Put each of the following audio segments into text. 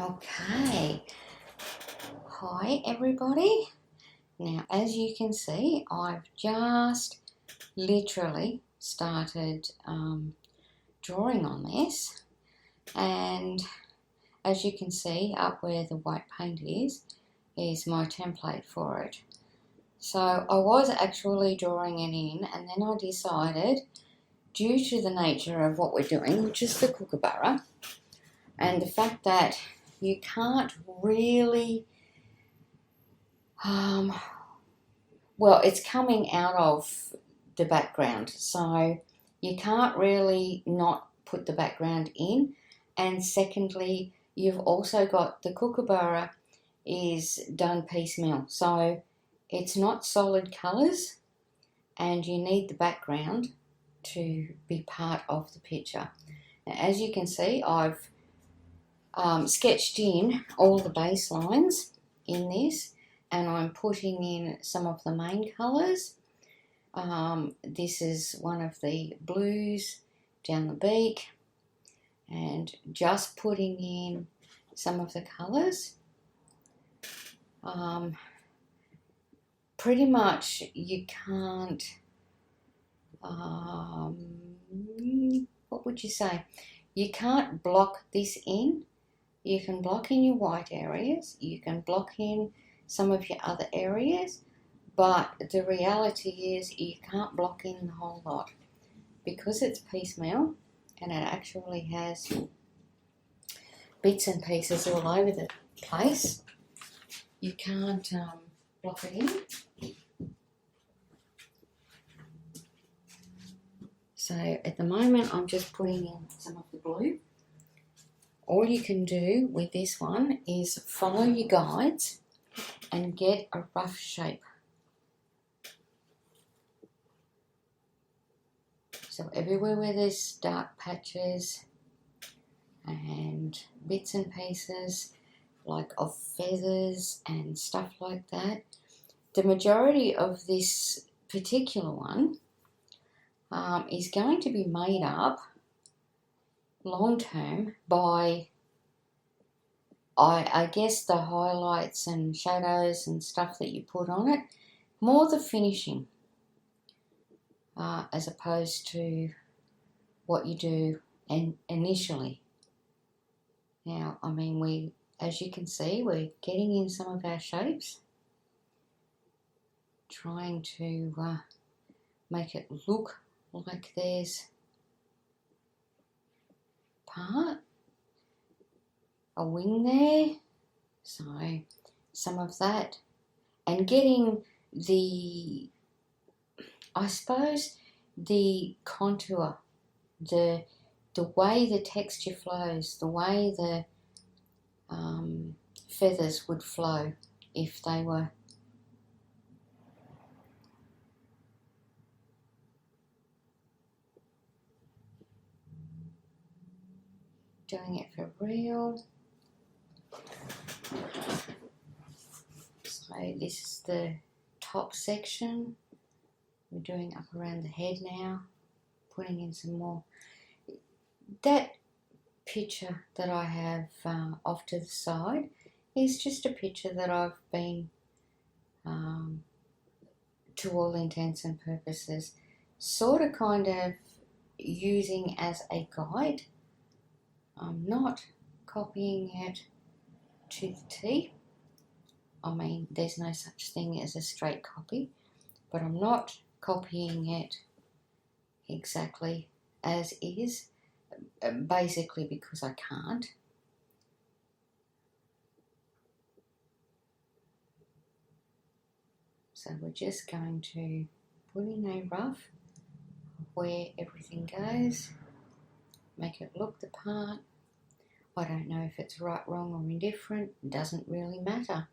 Okay, hi everybody. Now, as you can see, I've just literally started drawing on this, and as you can see up where the white paint is my template for it. So I was actually drawing it in, and then I decided, due to the nature of what we're doing, which is the Kookaburra, and the fact that you can't really, well, it's coming out of the background, so you can't really not put the background in. And secondly, you've also got the Kookaburra is done piecemeal, so it's not solid colours, and you need the background to be part of the picture. Now, as you can see, I've sketched in all the baselines in this, and I'm putting in some of the main colours. This is one of the blues down the beak, and just putting in some of the colours. Pretty much you can't, what would you say? You can't block this in. You can block in your white areas, you can block in some of your other areas, but the reality is you can't block in the whole lot. Because it's piecemeal and it actually has bits and pieces all over the place, you can't block it in. So at the moment I'm just putting in some of the blue. All you can do with this one is follow your guides and get a rough shape. So everywhere where there's dark patches and bits and pieces like of feathers and stuff like that, the majority of this particular one is going to be made up long term by, I guess, the highlights and shadows and stuff that you put on it, more the finishing as opposed to what you do initially. Now, I mean, as you can see, we're getting in some of our shapes, trying to make it look like there's a wing there, so some of that, and getting the, I suppose, the contour, the way the texture flows, the way the feathers would flow if they were doing it for real. So this is the top section. We're doing up around the head now, putting in some more. That picture that I have off to the side is just a picture that I've been, to all intents and purposes, sort of kind of using as a guide. I'm not copying it to the T. I mean, there's no such thing as a straight copy, but I'm not copying it exactly as is, basically because I can't. So we're just going to put in a rough where everything goes, make it look the part. I don't know if it's right, wrong or indifferent, it doesn't really matter.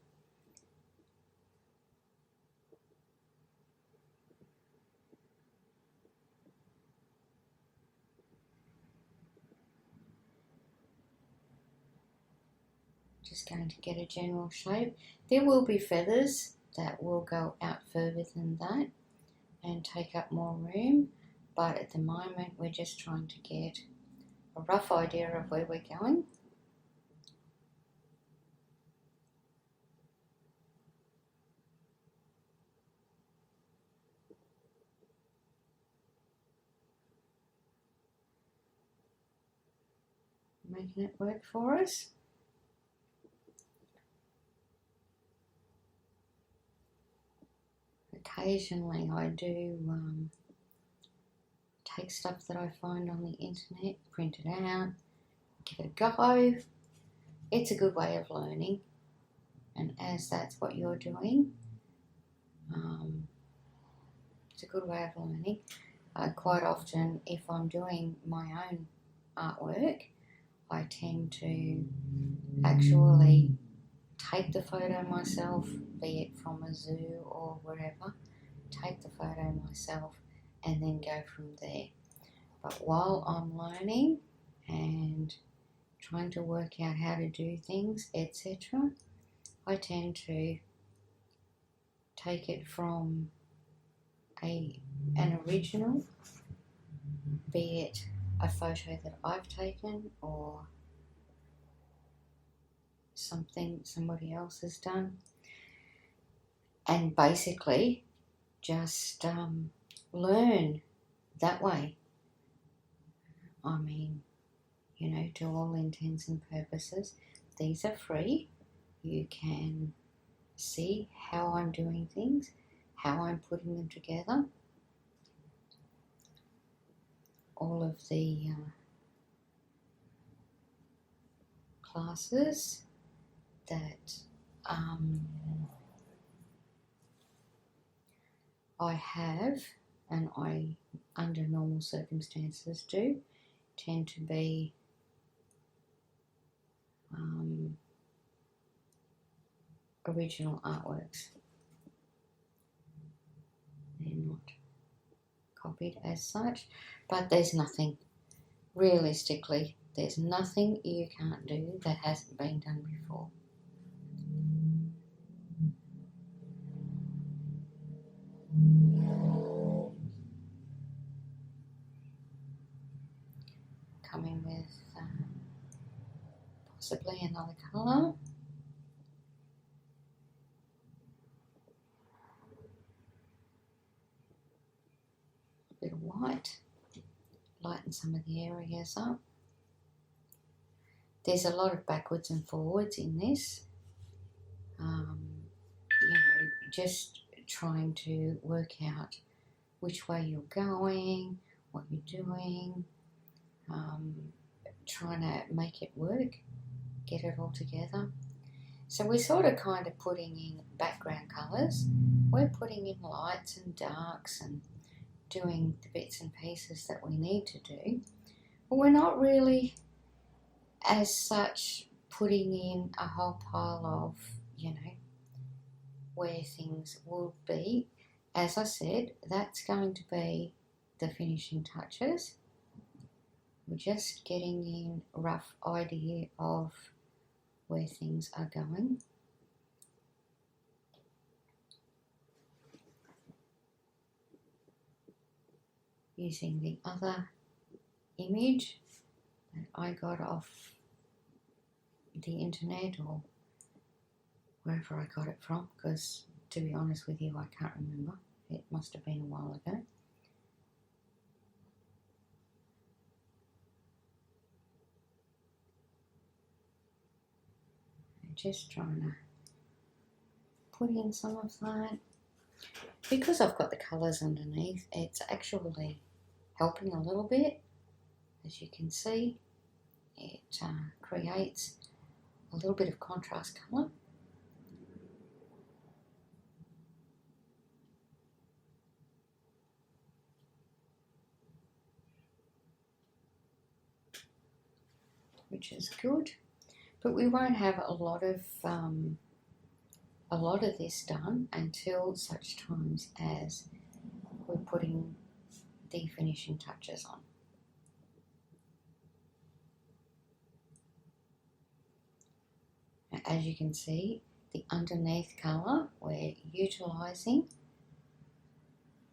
Just going to get a general shape. There will be feathers that will go out further than that and take up more room, but at the moment we're just trying to get a rough idea of where we're going. making it work for us. Occasionally I do take stuff that I find on the internet, print it out, give it a go. It's a good way of learning, and as that's what you're doing, it's a good way of learning. Quite often, if I'm doing my own artwork, I tend to actually take the photo myself, be it from a zoo or wherever, take the photo myself and then go from there. But while I'm learning and trying to work out how to do things, etc., I tend to take it from an original, be it a photo that I've taken or something somebody else has done, and basically just learn that way. I mean, you know, to all intents and purposes, these are free. You can see how I'm doing things, how I'm putting them together. All of the classes that I have, and I, under normal circumstances, do tend to be original artworks. They're not copied as such, but there's nothing, realistically, there's nothing you can't do that hasn't been done before. Coming with possibly another colour. A bit of white, lighten some of the areas up. There's a lot of backwards and forwards in this. You know, just trying to work out which way you're going, what you're doing, trying to make it work, get it all together. So we're sort of kind of putting in background colours, we're putting in lights and darks and doing the bits and pieces that we need to do, but we're not really as such putting in a whole pile of, you know, where things will be. As I said, that's going to be the finishing touches. We're just getting in a rough idea of where things are going. Using the other image that I got off the internet or wherever I got it from, because to be honest with you, I can't remember. It must have been a while ago. I'm just trying to put in some of that. Because I've got the colours underneath, it's actually helping a little bit. As you can see, it creates a little bit of contrast colour. Which is good, but we won't have a lot of this done until such times as we're putting the finishing touches on. Now, as you can see, the underneath colour we're utilising.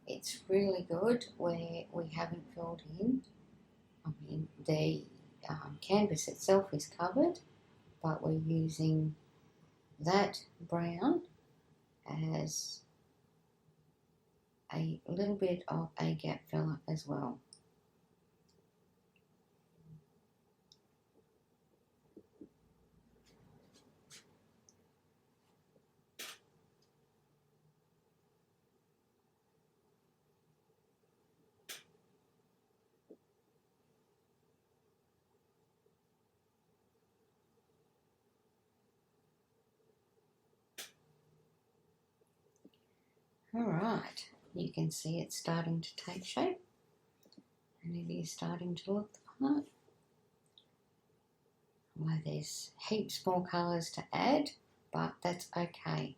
It's really good where we haven't filled in. I mean, the canvas itself is covered, but we're using that brown as a little bit of a gap filler as well. Alright, you can see it's starting to take shape and it is starting to look the part. Well, there's heaps more colours to add, but that's okay.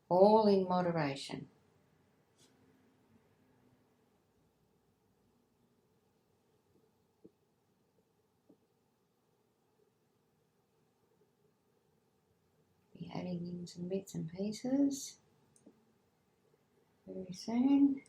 All in moderation. Be adding in some bits and pieces very soon.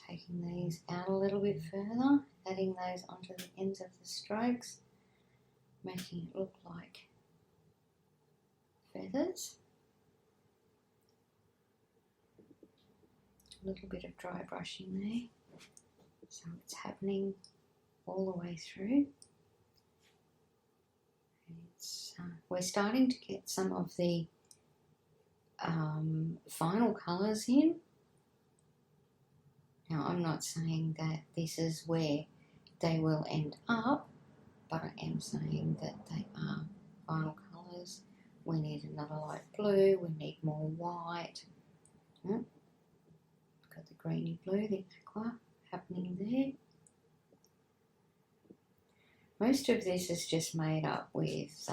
Taking these out a little bit further, adding those onto the ends of the strokes, making it look like feathers. A little bit of dry brushing there, so it's happening all the way through. We're starting to get some of the final colours in. Now, I'm not saying that this is where they will end up, but I am saying that they are final colours. We need another light blue, we need more white. Got the greeny blue, the aqua happening there. Most of this is just made up with,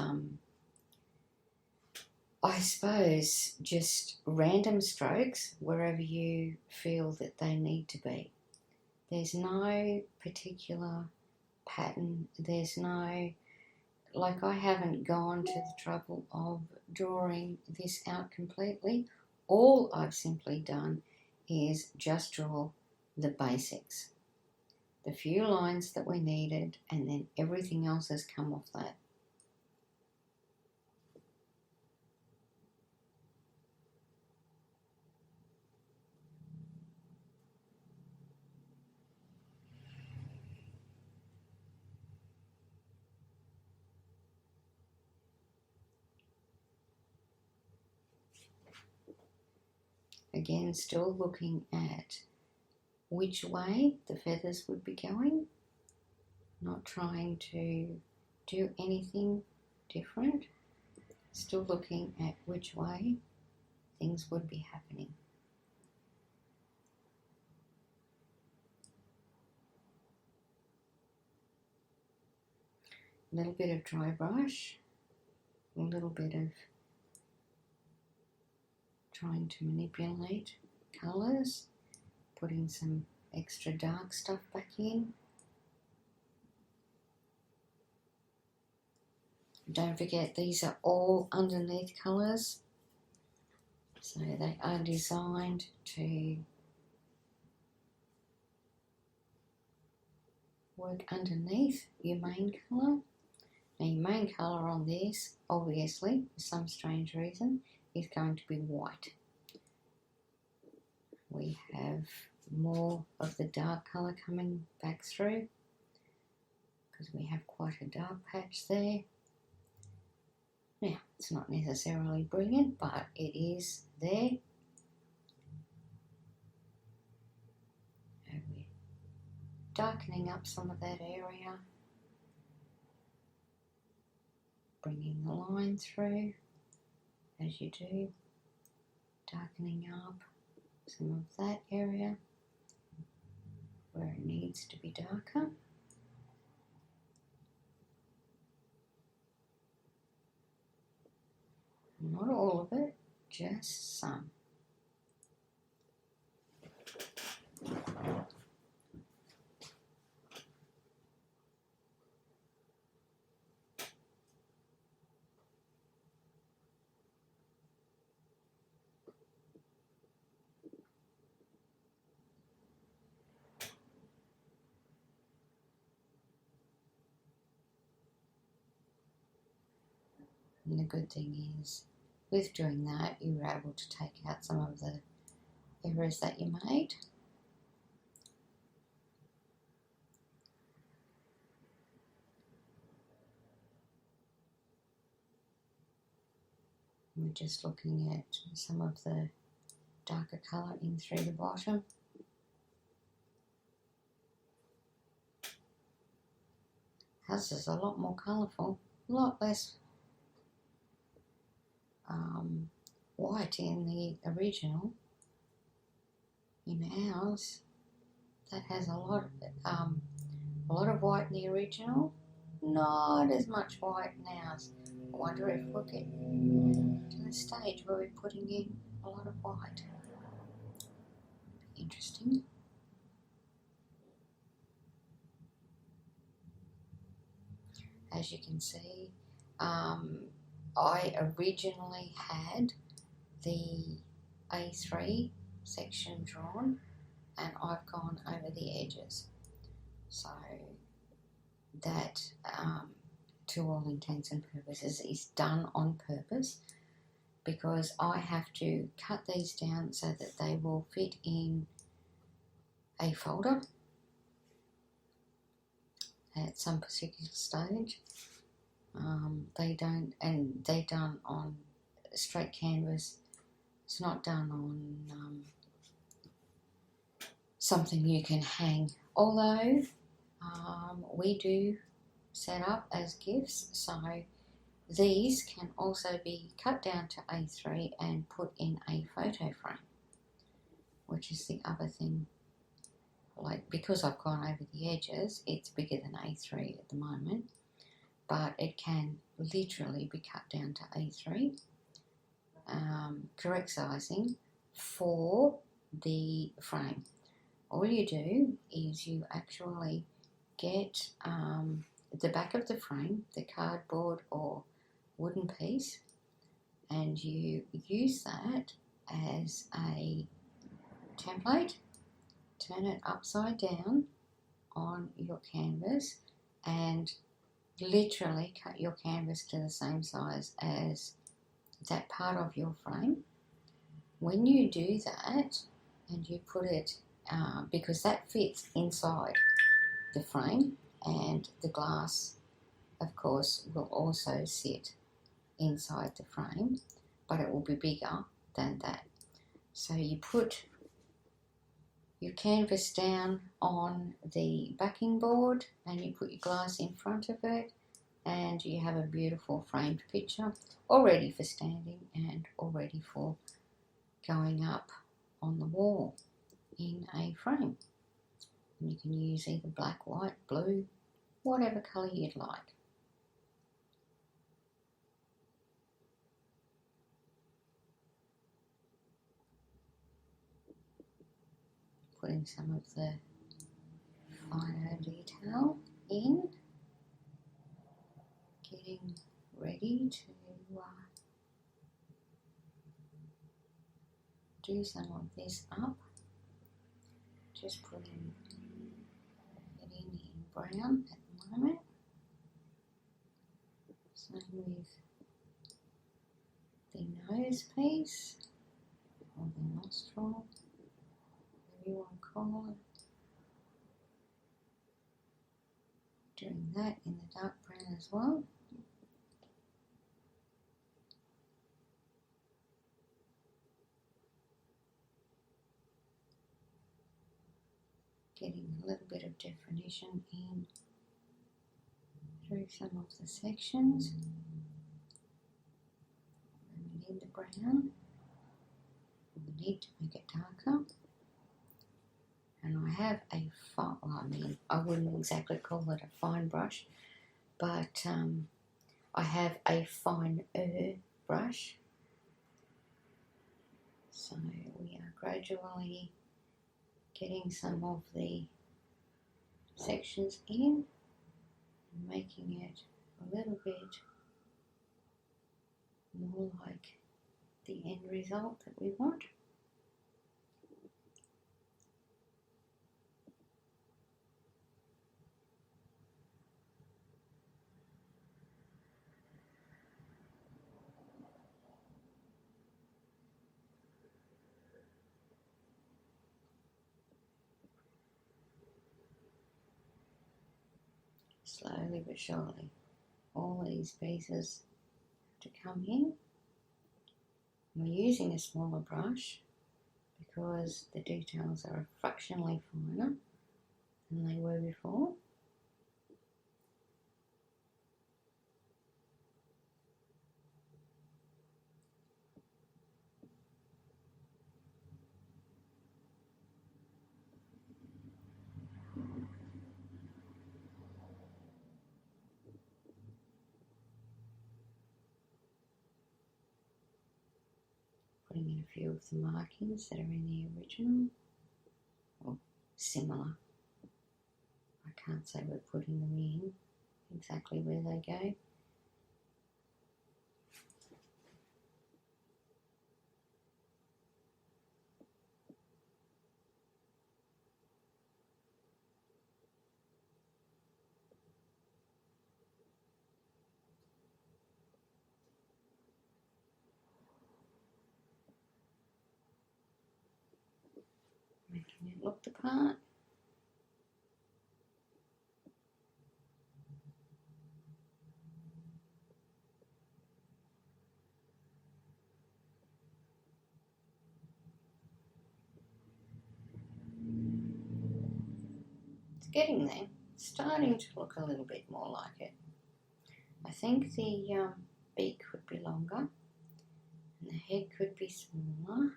I suppose, just random strokes wherever you feel that they need to be. There's no particular pattern. There's no, like, I haven't gone to the trouble of drawing this out completely. All I've simply done is just draw the basics. The few lines that we needed, and then everything else has come off that. Again, still looking at which way the feathers would be going, not trying to do anything different, still looking at which way things would be happening. A little bit of dry brush, a little bit of trying to manipulate colours, putting some extra dark stuff back in. Don't forget, these are all underneath colours, so they are designed to work underneath your main colour. Now, your main colour on this, obviously, for some strange reason, is going to be white. We have more of the dark colour coming back through because we have quite a dark patch there. Now, it's not necessarily brilliant, but it is there. And we're darkening up some of that area, bringing the line through as you do, darkening up some of that area where it needs to be darker. Not all of it, just some. And the good thing is, with doing that, you were able to take out some of the errors that you made. We're just looking at some of the darker colour in through the bottom. Ours is a lot more colourful, a lot less white in the original. In ours, that has a lot of white in the original, not as much white in ours. I wonder if we'll get to the stage where we're putting in a lot of white. Interesting. As you can see, I originally had the A3 section drawn, and I've gone over the edges. So that, to all intents and purposes, is done on purpose, because I have to cut these down so that they will fit in a folder at some particular stage. They don't, and they're done on straight canvas. It's not done on something you can hang, although we do set up as gifts, so these can also be cut down to A3 and put in a photo frame, which is the other thing. Like, because I've gone over the edges, it's bigger than A3 at the moment, but it can literally be cut down to A3. Correct sizing for the frame. All you do is you actually get the back of the frame, the cardboard or wooden piece, and you use that as a template. Turn it upside down on your canvas and literally cut your canvas to the same size as that part of your frame. When you do that and you put it, because that fits inside the frame, and the glass, of course, will also sit inside the frame, but it will be bigger than that. So you put your canvas down on the backing board and you put your glass in front of it, and you have a beautiful framed picture, all ready for standing and all ready for going up on the wall in a frame. And you can use either black, white, blue, whatever colour you'd like. Putting some of the finer detail in, getting ready to do some of this up. Just putting it in brown at the moment. Same with the nose piece, or the nostril, whatever you want to call it. Doing that in the dark brown as well. Getting a little bit of definition in through some of the sections. We need the brown. We need to make it darker. And I have a fine, well, I mean, I wouldn't exactly call it a fine brush, but I have a finer brush. So we are gradually getting some of the sections in and making it a little bit more like the end result that we want. slowly but surely, all these pieces to come in. We're using a smaller brush because the details are fractionally finer than they were before. Putting in a few of the markings that are in the original, or similar. I can't say we're putting them in exactly where they go. Making it look the part. It's getting there. It's starting to look a little bit more like it. I think the beak could be longer and the head could be smaller,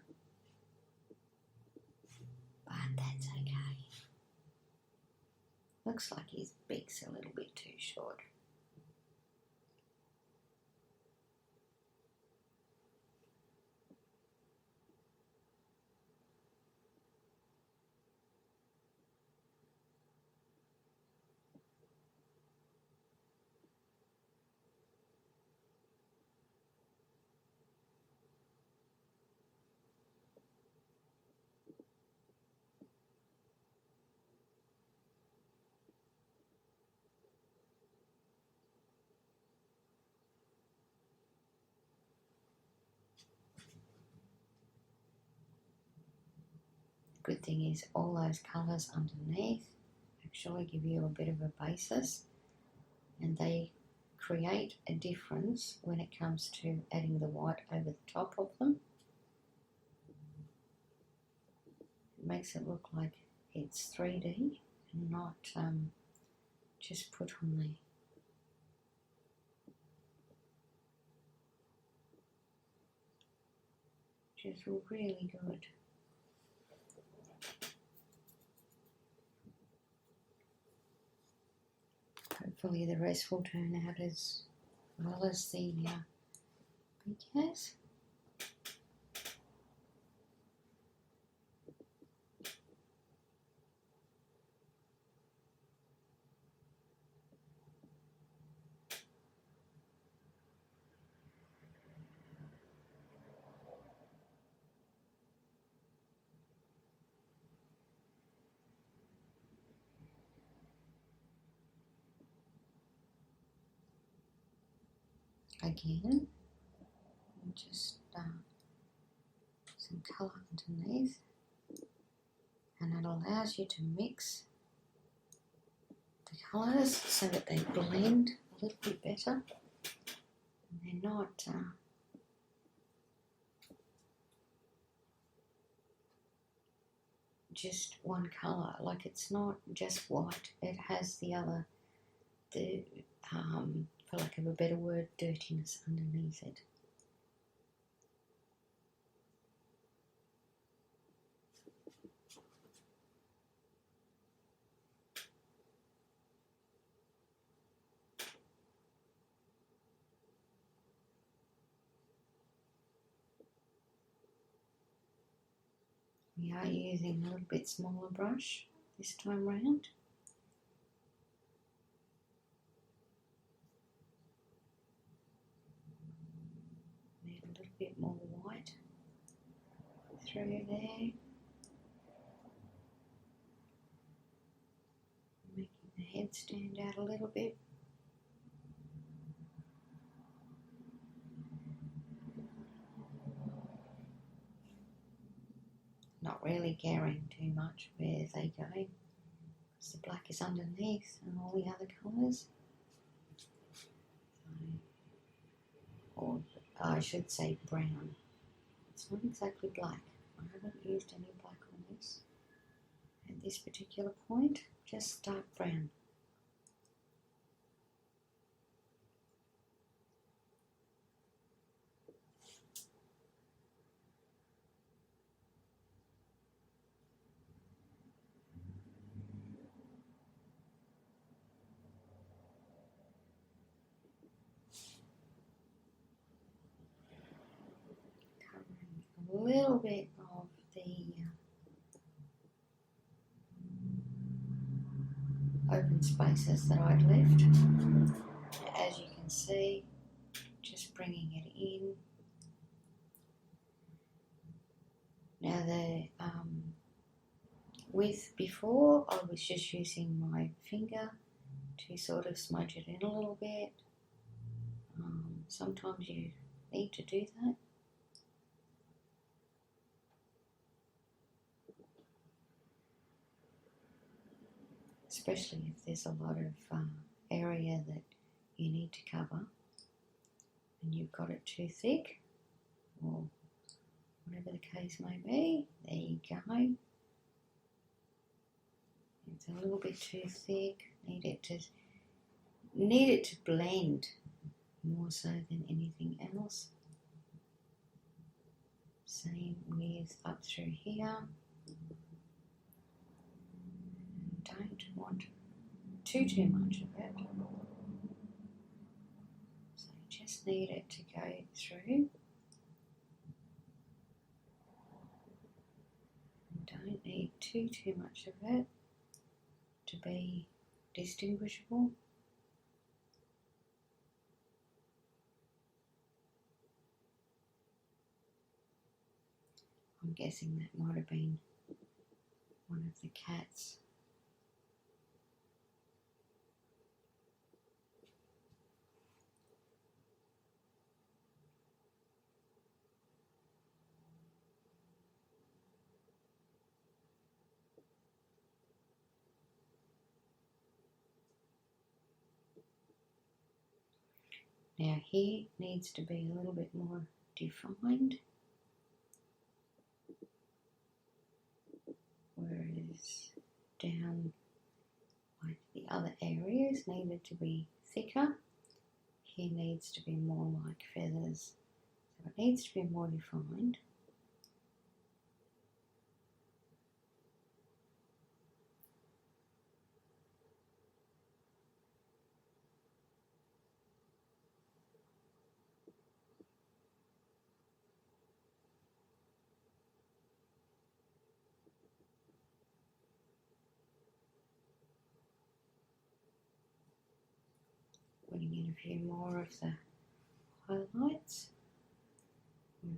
but that's okay. Looks like his beak's a little bit too short. Good thing is all those colours underneath actually give you a bit of a basis, and they create a difference when it comes to adding the white over the top of them. It makes it look like it's 3D and not just put on there. Which is really good. Hopefully the rest will turn out as well as the beak has. Again, just some colour underneath, and it allows you to mix the colours so that they blend a little bit better and they're not just one colour. Like, it's not just white, it has the other, for lack of a better word, dirtiness underneath it. We are using a little bit smaller brush this time round. Need a little bit more white through there. Making the head stand out a little bit. Not really caring too much where they go, because because the black is underneath and all the other colours. Or I should say brown. It's not exactly black. I haven't used any black on this at this particular point, just dark brown. A little bit of the open spaces that I'd left. As you can see, just bringing it in. Now the with before, I was just using my finger to sort of smudge it in a little bit. Sometimes you need to do that. Especially if there's a lot of area that you need to cover and you've got it too thick, or whatever the case may be. There you go. It's a little bit too thick. Need it to blend more so than anything else. Same with up through here. Don't want too much of it. So you just need it to go through. And don't need too much of it to be distinguishable. I'm guessing that might have been one of the cats. Now here needs to be a little bit more defined, whereas down like the other areas needed to be thicker. Here needs to be more like feathers, so it needs to be more defined. Putting in a few more of the highlights. We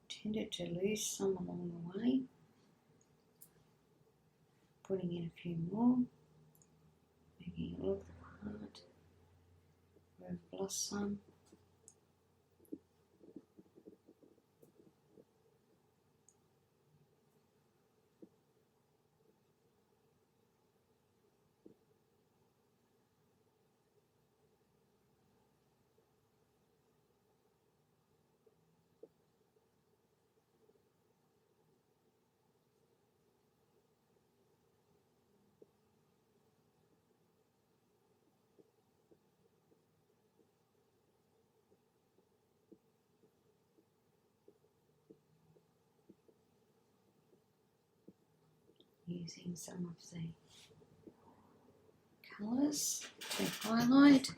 tended to lose some along the way. Putting in a few more, making it look the part. We've lost some. Using some of the colours to highlight,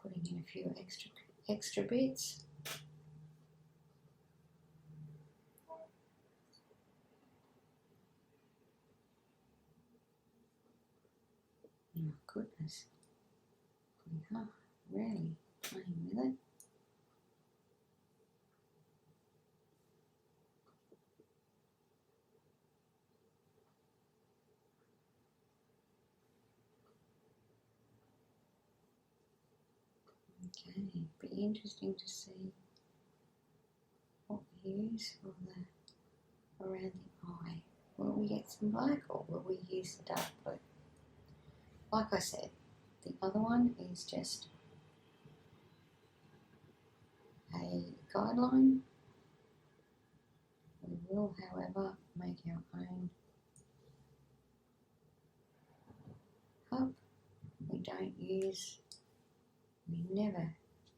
putting in a few extra bits. Oh goodness, we are really playing with it. Okay, be interesting to see what we use for the around the eye. Will we get some black or will we use the dark blue? Like I said, the other one is just a guideline. We will, however, make our own cup. We never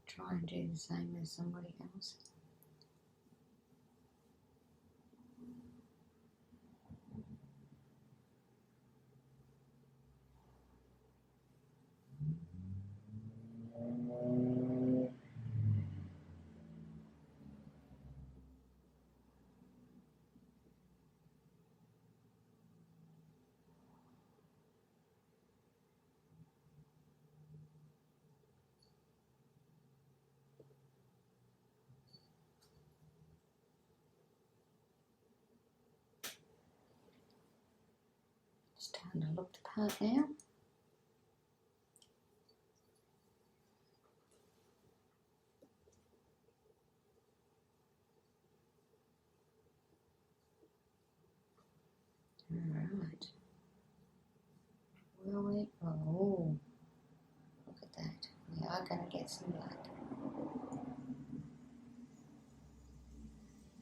try and do the same as somebody else. Starting to look the part now. Alright. Will we? Oh, look at that. We are going to get some black.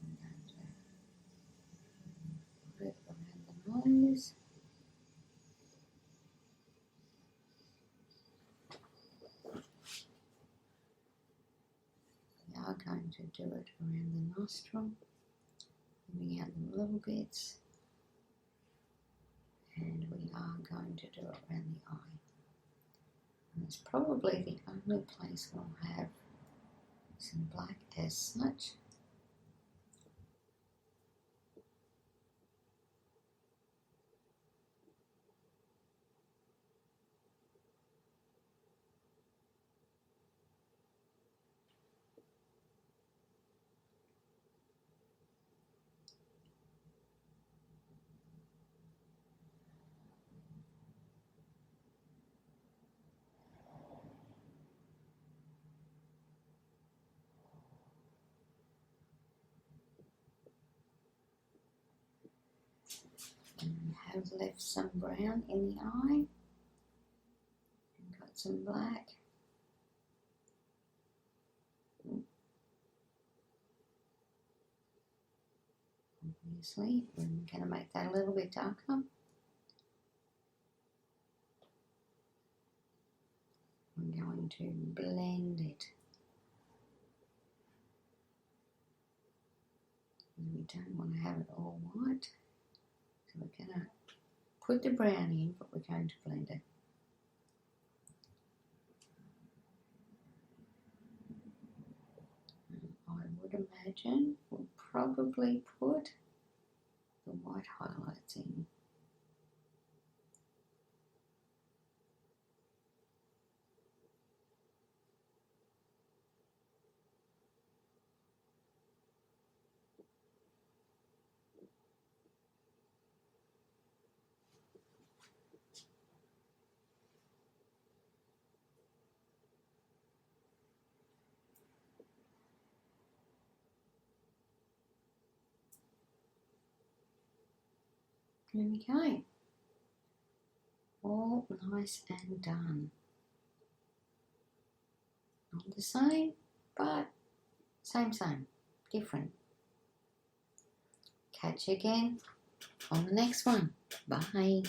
I'm going to put it around the nose. We are going to do it around the nostril, moving out the little bits. And we are going to do it around the eye. And it's probably the only place we'll have some black as such. And we have left some brown in the eye and got some black. Obviously, we're going to make that a little bit darker. We're going to blend it. We don't want to have it all white. So we're going to put the brown in, but we're going to blend it. I would imagine we'll probably put the white highlights in. There we go. All nice and done. Not the same, but same, different. Catch you again on the next one. Bye.